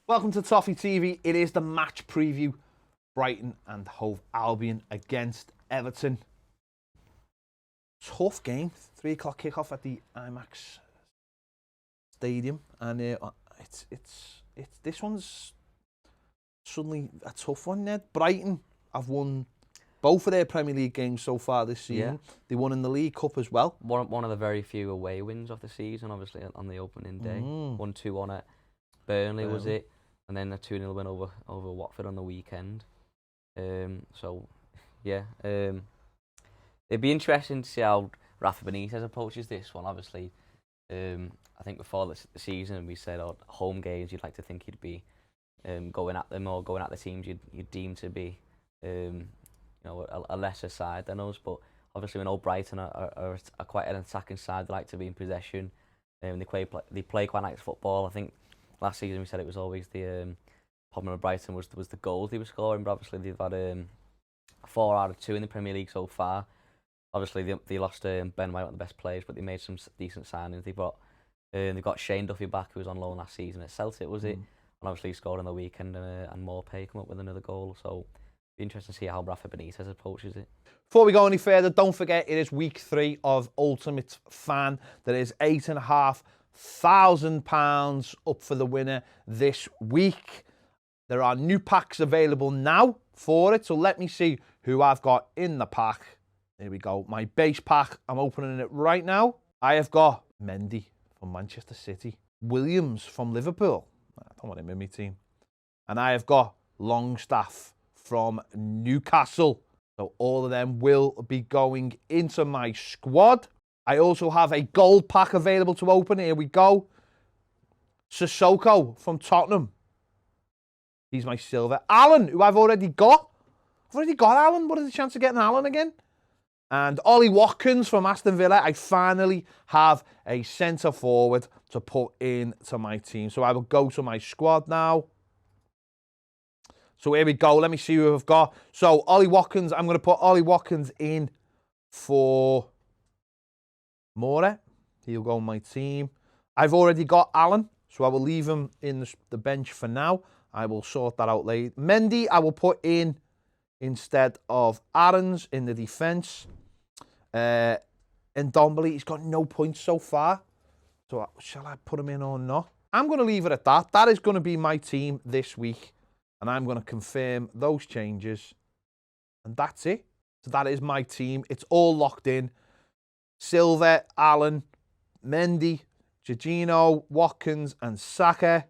Welcome to Toffee TV. It is the match preview. Brighton and Hove Albion against Everton. Tough game. 3 o'clock kickoff at the Amex Stadium, and it's this one's suddenly a tough one. Ned, Brighton have won both of their Premier League games so far this season. Yeah. They won in the League Cup as well. One of the very few away wins of the season, obviously on the opening day. 1-2 at Burnley was it, and then a 2-0 win over Watford on the weekend. It'd be interesting to see how Rafa Benitez approaches this one. Obviously, I think before the season we said home games you'd like to think he'd be going at them or going at the teams you'd deem to be a lesser side than us. But obviously we know Brighton are quite an attacking side. They like to be in possession. They play quite nice football. I think last season we said it was always the problem with Brighton was the goals they were scoring, but obviously they've had 4 out of 2 in the Premier League so far. Obviously they lost Ben White, one of the best players, but they made some decent signings. They've got Shane Duffy back, who was on loan last season at Celtic, was it? And obviously he scored on the weekend, and Morpay come up with another goal. So it'll be interesting to see how Rafa Benitez approaches it. Before we go any further, don't forget it is week 3 of Ultimate Fan. There is £8,500 up for the winner this week. There are new packs available now for it, so let me see who I've got in the pack. Here we go. My base pack, I'm opening it right now. I have got Mendy from Manchester City, Williams from Liverpool. I don't want him in my team. And I have got Longstaff from Newcastle. So all of them will be going into my squad. I also have a gold pack available to open. Here we go. Sissoko from Tottenham. He's my silver. Allen, who I've already got. I've already got Allen. What is the chance of getting Allen again? And Ollie Watkins from Aston Villa. I finally have a centre forward to put into my team. So I will go to my squad now. So here we go. Let me see who I've got. So Ollie Watkins, I'm going to put Ollie Watkins in for Moura. He'll go on my team. I've already got Allen, so I will leave him in the bench for now. I will sort that out later. Mendy, I will put in instead of Aarons in the defence. And Ndombele, he's got no points so far. So shall I put him in or not? I'm going to leave it at that. That is going to be my team this week. And I'm going to confirm those changes. And that's it. So that is my team. It's all locked in. Silva, Allen, Mendy, Jorginho, Watkins and Saka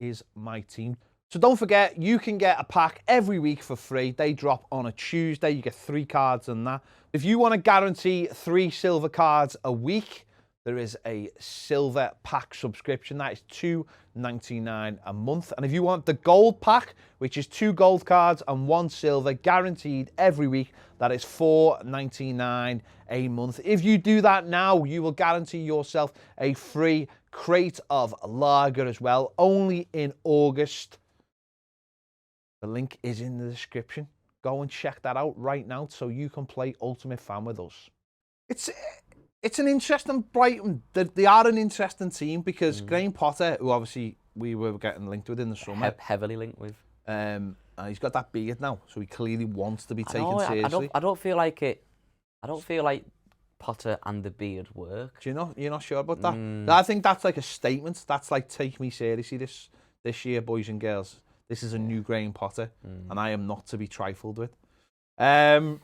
is my team. So don't forget, you can get a pack every week for free. They drop on a Tuesday. You get 3 cards and that. If you want to guarantee 3 silver cards a week, there is a silver pack subscription. That is $2.99 a month. And if you want the gold pack, which is 2 gold cards and 1 silver, guaranteed every week, that is $4.99 a month. If you do that now, you will guarantee yourself a free crate of lager as well, only in August. The link is in the description. Go and check that out right now so you can play Ultimate Fan with us. It's an interesting Brighton. They are an interesting team because Graham Potter, who obviously we were getting linked with in the summer. Heavily linked with. He's got that beard now, so he clearly wants to be taken seriously. I don't feel like it. I don't feel like Potter and the beard work. Do you know? You're not sure about that? I think that's like a statement. That's like, take me seriously this year, boys and girls. This is a new Graham Potter, and I am not to be trifled with. I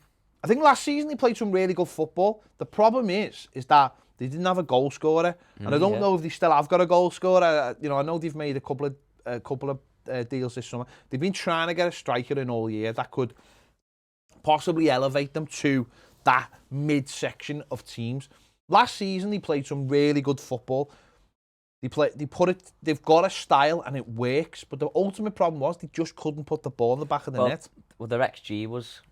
think last season they played some really good football. The problem is that they didn't have a goal scorer, and I don't know if they still have got a goal scorer. I know they've made a couple of deals this summer. They've been trying to get a striker in all year that could possibly elevate them to that mid-section of teams. Last season they played some really good football. They've got a style and it works, but the ultimate problem was they just couldn't put the ball in the back of the net. Well, their XG was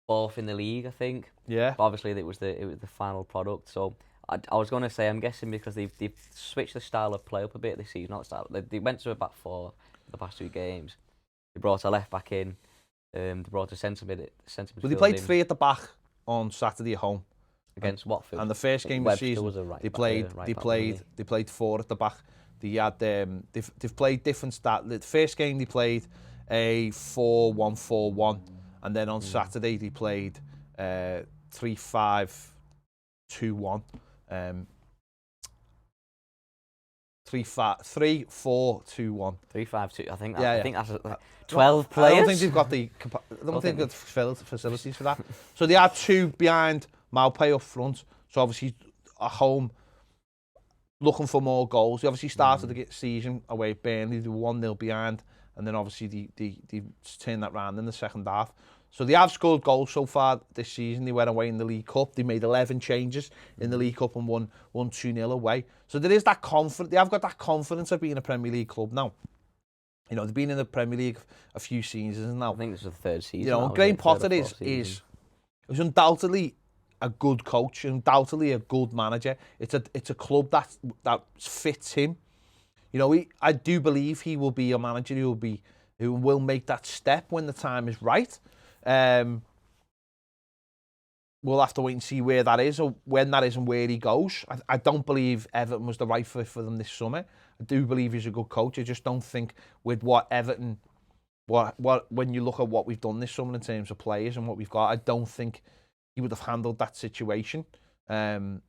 4th in the league, I think. Yeah. But obviously, it was the final product. So I was going to say, I'm guessing because they've switched the style of play up a bit this season. Not the style. They went to a back 4 the past 2 games. They brought a left back in. They brought a centre midfield. Well, they played 3 at the back on Saturday at home. Against Watford. And the first game of the season, they played 4 at the back. they've played different stat. The first game they played a 4-1-4-1, and then on Saturday they played 3-5-2-1. 3-4-2-1. 3-5-2. I think. Yeah, I yeah. think that's 12 players. I don't think they've got the. I don't think they've got facilities for that. So they had 2 behind Maupay up front. So obviously at home, looking for more goals. They obviously started the season away at Burnley. They were 1-0 behind, and then obviously they turned that round in the second half. So they have scored goals so far this season. They went away in the League Cup. They made 11 changes in the League Cup and won 2-0 away. So there is that confidence. They have got that confidence of being a Premier League club now. You know, they've been in the Premier League a few seasons now. I think this is the 3rd season. You know, Graham Potter is undoubtedly a good coach, undoubtedly a good manager. It's a club that fits him. You know, I do believe he will be a manager who will make that step when the time is right. We'll have to wait and see where that is, or when that is, and where he goes. I don't believe Everton was the right fit for them this summer. I do believe he's a good coach. I just don't think with what Everton, when you look at what we've done this summer in terms of players and what we've got, I don't think he would have handled that situation the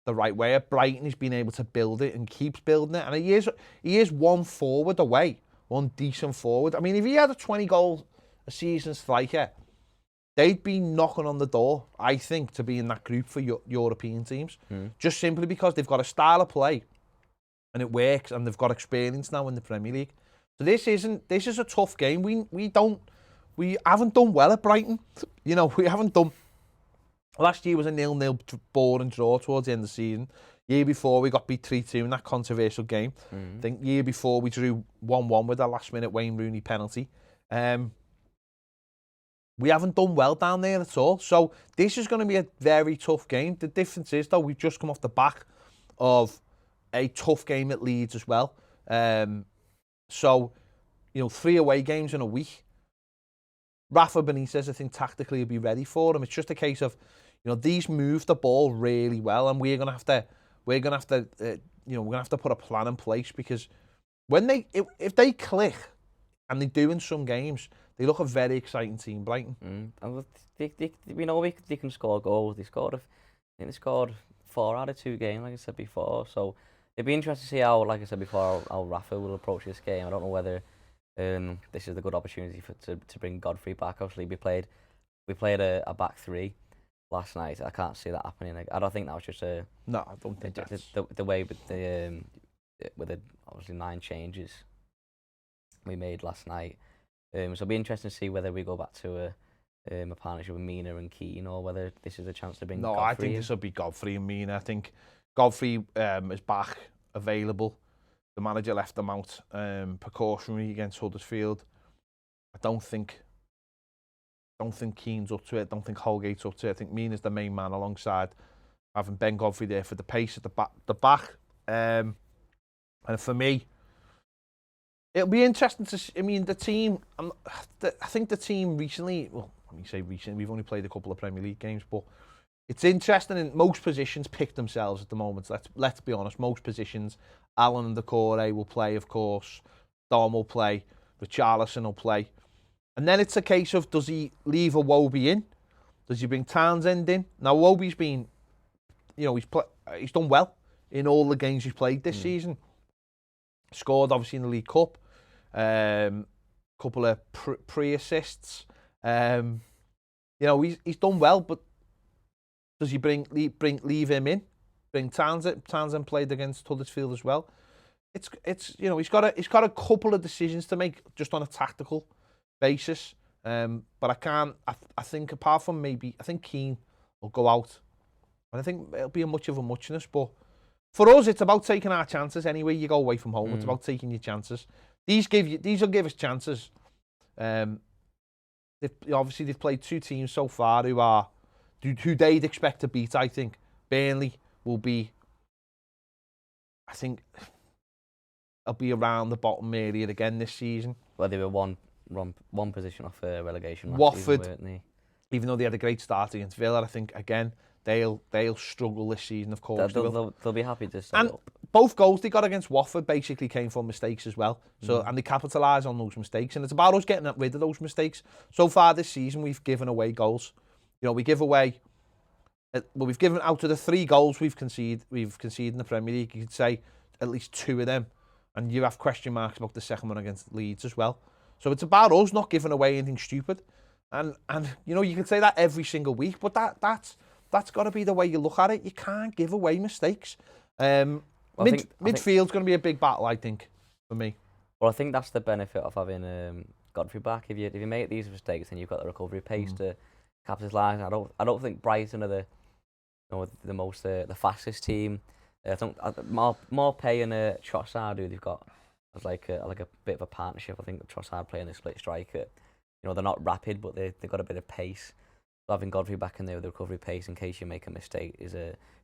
right way. At Brighton, he's been able to build it and keeps building it. And he is one forward away, one decent forward. I mean, if he had a 20-goal a season striker, they'd be knocking on the door, I think, to be in that group for European teams. Just simply because they've got a style of play and it works, and they've got experience now in the Premier League. So this is a tough game. We haven't done well at Brighton. You know, we haven't done. Last year was a 0-0 boring draw towards the end of the season. Year before we got beat 3-2 in that controversial game. I think year before we drew 1-1 with a last-minute Wayne Rooney penalty. We haven't done well down there at all. So this is going to be a very tough game. The difference is, though, we've just come off the back of a tough game at Leeds as well. So, you know, 3 away games in a week. Rafa Benitez, I think, tactically will be ready for them. It's just a case of, you know, these move the ball really well, and we're gonna have to put a plan in place, because when if they click, and they do in some games, they look a very exciting team, Brighton. We know they can score goals. They scored 4 out of 2 games, like I said before. So it'd be interesting to see how, like I said before, how Rafa will approach this game. I don't know whether this is a good opportunity to bring Godfrey back. Obviously, we played a back 3 last night. I can't see that happening. I don't think that was just No, I don't think the way with the obviously 9 changes we made last night. So it'll be interesting to see whether we go back to a partnership with Mina and Keane, or whether this is a chance to bring Godfrey I think this will be Godfrey and Mina. I think Godfrey is back, available. The manager left them out precautionary against Huddersfield. I don't think Keane's up to it. I don't think Holgate's up to it. I think Mina's the main man, alongside having Ben Godfrey there for the pace at the back. And for me, it'll be interesting to see. I mean, the team, I think the team recently, well, let me say recently, we've only played a couple of Premier League games, but it's interesting. In most positions pick themselves at the moment. Let's be honest, most positions, Alan and Decore will play, of course. Dom will play. Richarlison will play. And then it's a case of, does he leave Iwobi in? Does he bring Townsend in? Now, Iwobi's been, you know, he's done well in all the games he's played this season. Scored, obviously, in the League Cup. Couple of pre-assists. You know, he's done well, but does he leave him in? Bring Townsend? Townsend played against Huddersfield as well. It's you know, he's got a couple of decisions to make just on a tactical basis. But I think apart from maybe, I think Keane will go out, and I think it'll be a much of a muchness. But for us, it's about taking our chances. Anyway, you go away from home, it's about taking your chances. These will give us chances. Obviously they've played 2 teams so far who they'd expect to beat. I think Burnley will be, I think they'll be around the bottom area again this season. Well, they were one position off relegation last Watford, season, weren't they? Even though they had a great start against Villa, I think again they'll struggle this season. Of course, they'll be happy to start up. both goals they got against Watford basically came from mistakes as well. So and they capitalise on those mistakes, and it's about us getting rid of those mistakes. So far this season, we've given away goals. You know, we give away. Well, we've given out of the 3 goals we've conceded in the Premier League. You could say at least 2 of them, and you have question marks about the second one against Leeds as well. So it's about us not giving away anything stupid, and you know, you can say that every single week, but that's got to be the way you look at it. You can't give away mistakes. Midfield's going to be a big battle, I think, for me. Well, I think that's the benefit of having Godfrey back. If you make these mistakes, then you've got the recovery pace to capitalise. I don't think Brighton are the fastest team. I think more pay and Trossard, who they've got as like a bit of a partnership. I think Trossard playing a split striker. You know, they're not rapid, but they've got a bit of pace. So having Godfrey back in there with the recovery pace in case you make a mistake is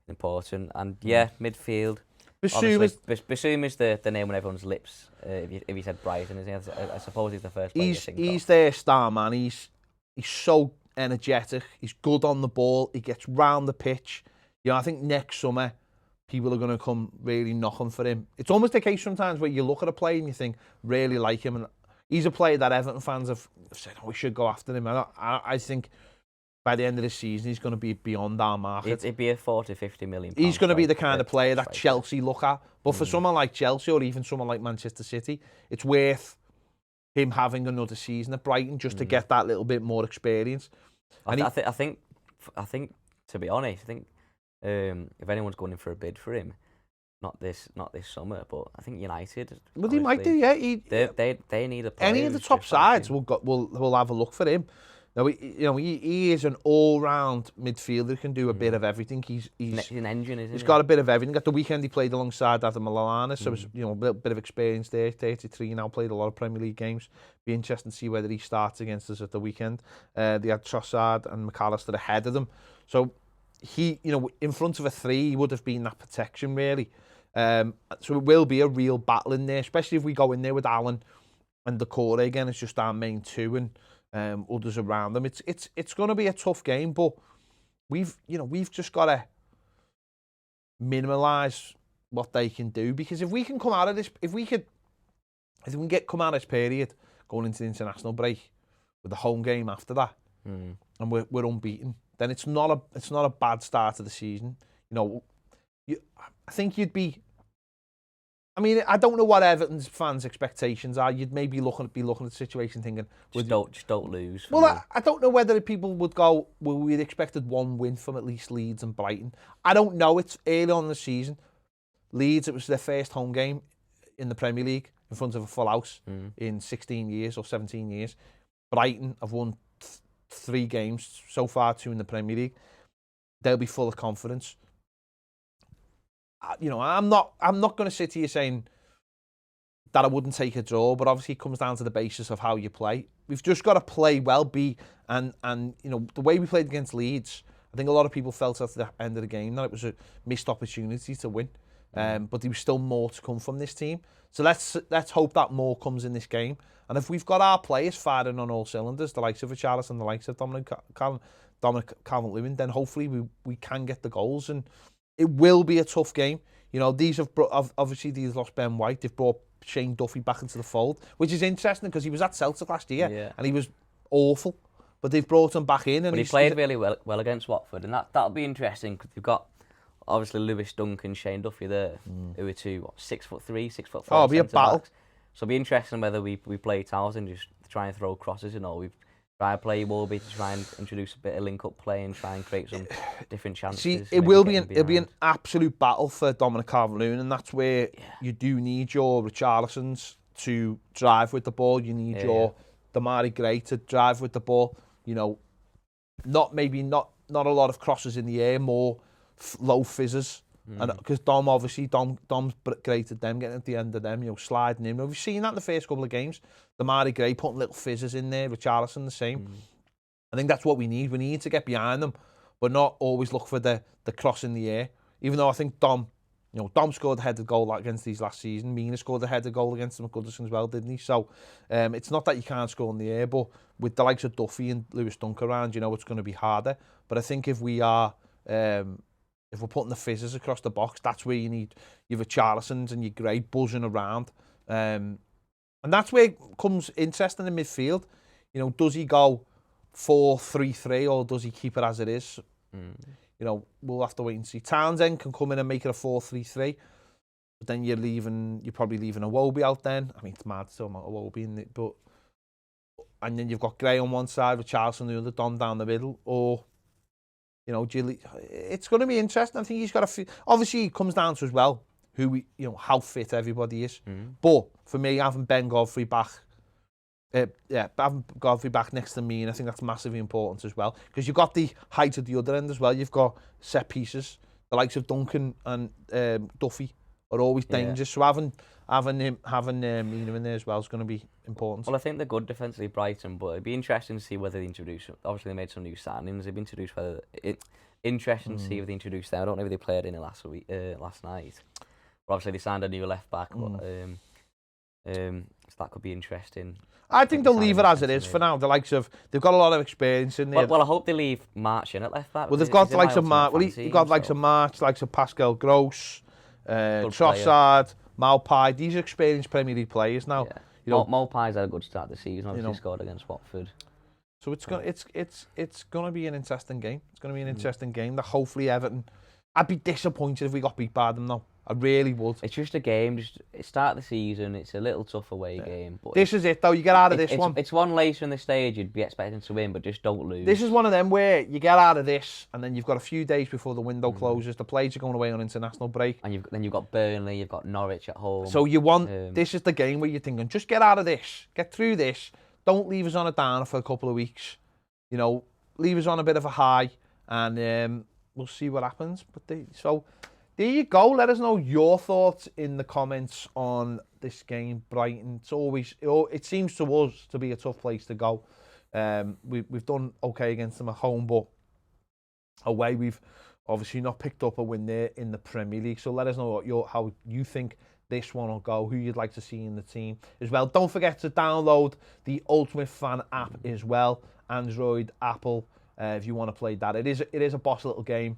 important. And midfield. Bassoum is the name on everyone's lips. If you said Brighton, I suppose he's the first player. He's their star man. He's so energetic. He's good on the ball. He gets round the pitch. You know, I think next summer people are going to come really knocking for him. It's almost a case sometimes where you look at a player and you think, really like him, and he's a player that Everton fans have said, we should go after him. I think by the end of the season he's going to be beyond our market. It'd be a 40, 50 million. He's going to be the kind of player that Chelsea look at. But for someone like Chelsea or even someone like Manchester City, it's worth him having another season at Brighton just to get that little bit more experience. I think to be honest, if anyone's going in for a bid for him, not this summer, but I think United. Well, they might do, yeah. They need a player. Any of the top sides will have a look for him. Now, he is an all-round midfielder who can do a bit of everything. He's an engine, isn't he? He's got a bit of everything. At the weekend, he played alongside Adam Lallana, so it's, a bit of experience there. 33 now, played a lot of Premier League games. Be interesting to see whether he starts against us at the weekend. They had Trossard and McAllister ahead of them, so he, in front of a 3, he would have been that protection really. So it will be a real battle in there, especially if we go in there with Allen and Decore again. It's just our main 2 and others around them. It's going to be a tough game, but we've just got to minimalise what they can do, because if we can come out of this, if we can come out of this period going into the international break with the home game after that, and we're unbeaten, then it's not a bad start to the season. I think you'd be. I mean, I don't know what Everton's fans' expectations are. You'd maybe be looking at the situation thinking, just don't lose. Well, I don't know whether people would go, well, we'd expected 1 win from at least Leeds and Brighton. I don't know. It's early on in the season. Leeds, it was their first home game in the Premier League in front of a full house in 16 years or 17 years. Brighton have won 3 games so far, 2 in the Premier League. They'll be full of confidence. I'm not going to sit here saying that I wouldn't take a draw, but obviously it comes down to the basis of how you play. We've just got to play well, and the way we played against Leeds, I think a lot of people felt at the end of the game that it was a missed opportunity to win. But there was still more to come from this team. So let's hope that more comes in this game. And if we've got our players firing on all cylinders, the likes of Richarlison, the likes of Dominic Calvert-Lewin, then hopefully we can get the goals. And it will be a tough game. These obviously these lost Ben White. They've brought Shane Duffy back into the fold, which is interesting because he was at Celtic last year and he was awful. But they've brought him back in, and he played really well against Watford, and that'll be interesting because they've got obviously Lewis Dunk and Shane Duffy there, who are 6'3", 6'4". Oh, it'll be a battle. So it'll be interesting whether we play Towers and just try and throw crosses. We try to play Wolby to try and introduce a bit of link-up play and try and create some different chances. See, it'll be an absolute battle for Dominic Calvert-Lewin, and that's where you do need your Richarlisons to drive with the ball. You need your Damari Gray to drive with the ball. Not a lot of crosses in the air, more low fizzers. And because Dom's great at them, getting at the end of them, sliding in. We've seen that in the first couple of games. Damari Gray putting little fizzers in there, Richarlison the same. I think that's what we need. We need to get behind them, but not always look for the cross in the air. Even though I think Dom scored a headed goal against these last season. Mina scored a headed goal against them at Goodison as well, didn't he? So it's not that you can't score in the air, but with the likes of Duffy and Lewis Dunk around, it's going to be harder. But I think if we are if we're putting the fizzes across the box, that's where you have a Charlisons and your Gray buzzing around. And that's where it comes interesting in midfield. You know, does he go 4-3-3 or does he keep it as it is? You know, we'll have to wait and see. Townsend can come in and make it a 4-3-3, but then you're probably leaving Iwobi out then. I mean, it's mad still not Iwobi in it, but and then you've got Gray on one side with Charleston the other, Don down the middle, or you know, it's going to be interesting. I think he's got obviously it comes down to as well how fit everybody is. But for me, having Ben Godfrey back. Having Godfrey back next to me, and I think that's massively important as well, because you've got the height at the other end as well. You've got set pieces. The likes of Duncan and Toffee are always dangerous. So having Mina in there as well is going to be important. Well, I think they're good defensively, Brighton, but it'd be interesting to see whether they introduce. Obviously, they made some new signings. They've introduced interesting to see if they introduce them. I don't know if they played in it last night. But obviously, they signed a new left back. But, so that could be interesting. I think they'll leave it as it is for now. The likes of they've got a lot of experience in there. Well, I hope they leave March in at left back. Well, they've got the likes of March. Well, you've got likes of March, likes of Pascal Gross, Trossard, Maupay. These are experienced Premier League players now. Yeah. You know, Maupay's had a good start this season. Obviously, scored against Watford. So it's gonna be an interesting game. It's gonna be an interesting game. That hopefully Everton. I'd be disappointed if we got beat by them though. I really would. It's just a game. Just start the season. It's a little tough away game. But this is it though. You get out of this one. It's one later in the stage. You'd be expecting to win, but just don't lose. This is one of them where you get out of this, and then you've got a few days before the window closes. The players are going away on international break, and then you've got Burnley, you've got Norwich at home. So you want this is the game where you're thinking, just get out of this, get through this. Don't leave us on a downer for a couple of weeks. You know, leave us on a bit of a high, and we'll see what happens. But there you go. Let us know your thoughts in the comments on this game, Brighton. It seems to us to be a tough place to go. We've done okay against them at home, but away we've obviously not picked up a win there in the Premier League. So let us know how you think this one will go, who you'd like to see in the team as well. Don't forget to download the Ultimate Fan app as well, Android, Apple, if you want to play that. It is a boss little game.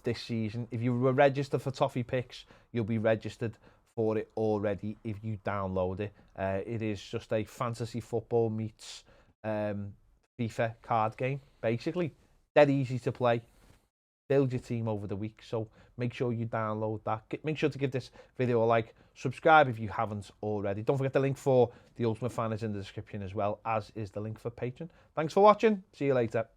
This season. If you were registered for Toffee Picks, you'll be registered for it already if you download it. It is just a fantasy football meets FIFA card game, basically. Dead easy to play. Build your team over the week, so make sure you download that. Make sure to give this video a like. Subscribe if you haven't already. Don't forget the link for the Ultimate Fan is in the description as well, as is the link for Patreon. Thanks for watching. See you later.